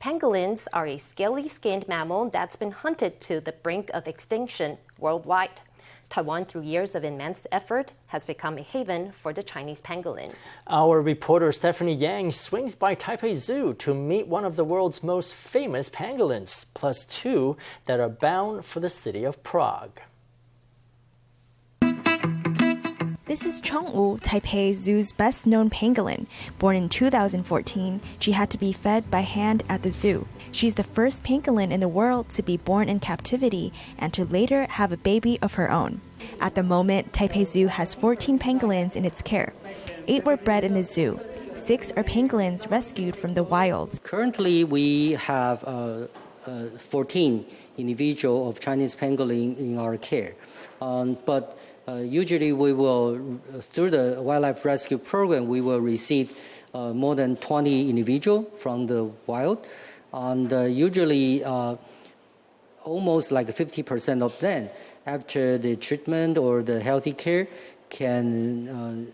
Pangolins are a scaly-skinned mammal that's been hunted to the brink of extinction worldwide. Taiwan, through years of immense effort, has become a haven for the Chinese pangolin. Our reporter Stephany Yang swings by Taipei Zoo to meet one of the world's most famous pangolins, plus two that are bound for the city of Prague. This is Chiung Wu, Taipei Zoo's best-known pangolin. Born in 2014, she had to be fed by hand at the zoo. She's the first pangolin in the world to be born in captivity and to later have a baby of her own. At the moment, Taipei Zoo has 14 pangolins in its care. 8 were bred in the zoo. 6 are pangolins rescued from the wild. Currently, we have 14 individuals of Chinese pangolin in our care. But usually we will, through the wildlife rescue program, we will receive more than 20 individuals from the wild. And usually almost like 50% of them, after the treatment or the healthy care, can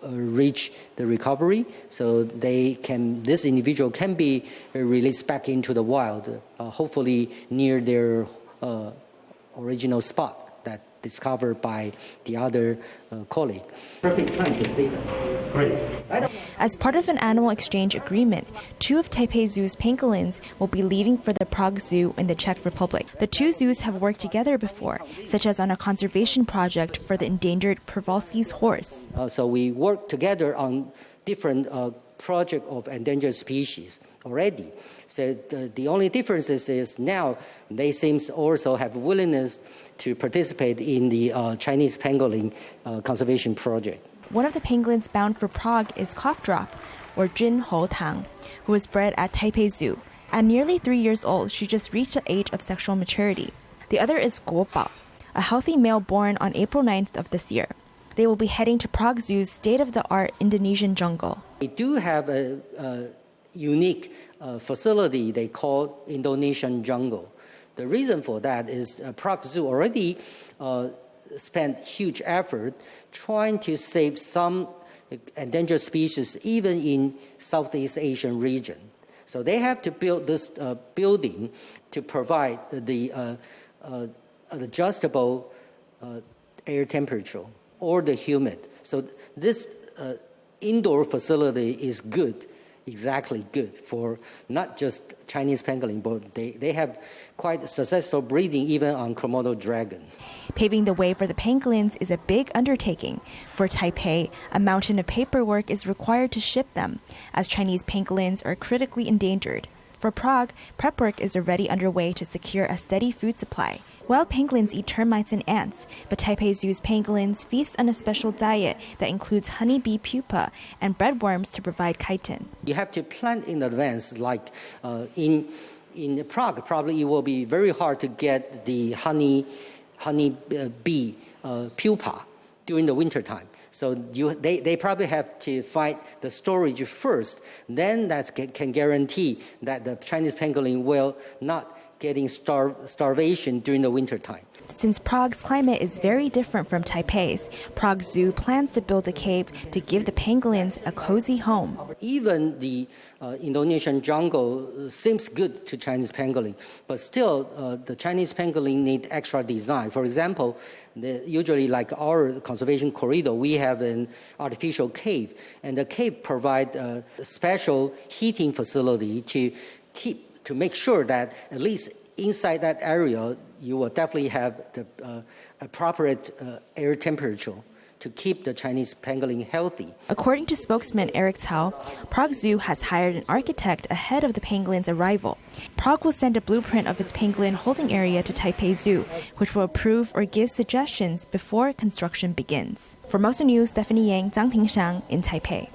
reach the recovery. So this individual can be released back into the wild, hopefully near their original spot discovered by the other colleague. Perfect time to see them. Great. As part of an animal exchange agreement, 2 of Taipei Zoo's pangolins will be leaving for the Prague Zoo in the Czech Republic. The 2 zoos have worked together before, such as on a conservation project for the endangered Przewalski's horse. So we work together on different projects of endangered species already. So the only difference is now they seem also have willingness to participate in the Chinese pangolin conservation project. One of the pangolins bound for Prague is Cough Drop, or Jin Ho Tang, who was bred at Taipei Zoo. At nearly 3 years old, she just reached the age of sexual maturity. The other is Guo Bao, a healthy male born on April 9th of this year. They will be heading to Prague Zoo's state-of-the-art Indonesian jungle. We do have a unique facility they call Indonesian jungle. The reason for that is Prague Zoo already spent huge effort trying to save some endangered species even in Southeast Asian region. So they have to build this building to provide the adjustable air temperature or the humid. So this indoor facility is good. Exactly good for not just Chinese pangolin, but they have quite successful breeding even on Komodo dragon. Paving the way for the pangolins is a big undertaking. For Taipei, a mountain of paperwork is required to ship them, as Chinese pangolins are critically endangered. For Prague, prep work is already underway to secure a steady food supply. Wild pangolins eat termites and ants, but Taipei Zoo's pangolins feast on a special diet that includes honeybee pupa and breadworms to provide chitin. You have to plan in advance, like in Prague, probably it will be very hard to get the honeybee pupa during the wintertime. So they probably have to fight the storage first. Then that can guarantee that the Chinese pangolin will not getting starvation during the wintertime. Since Prague's climate is very different from Taipei's, Prague Zoo plans to build a cave to give the pangolins a cozy home. Even the Indonesian jungle seems good to Chinese pangolin, but still the Chinese pangolin need extra design. For example, usually like our conservation corridor, we have an artificial cave, and the cave provides a special heating facility to make sure that at least inside that area, you will definitely have the appropriate air temperature to keep the Chinese pangolin healthy. According to spokesman Tsao, Prague Zoo has hired an architect ahead of the pangolins' arrival. Prague will send a blueprint of its pangolin holding area to Taipei Zoo, which will approve or give suggestions before construction begins. For Formosa News, Stephany Yang, Zhang Tingshan in Taipei.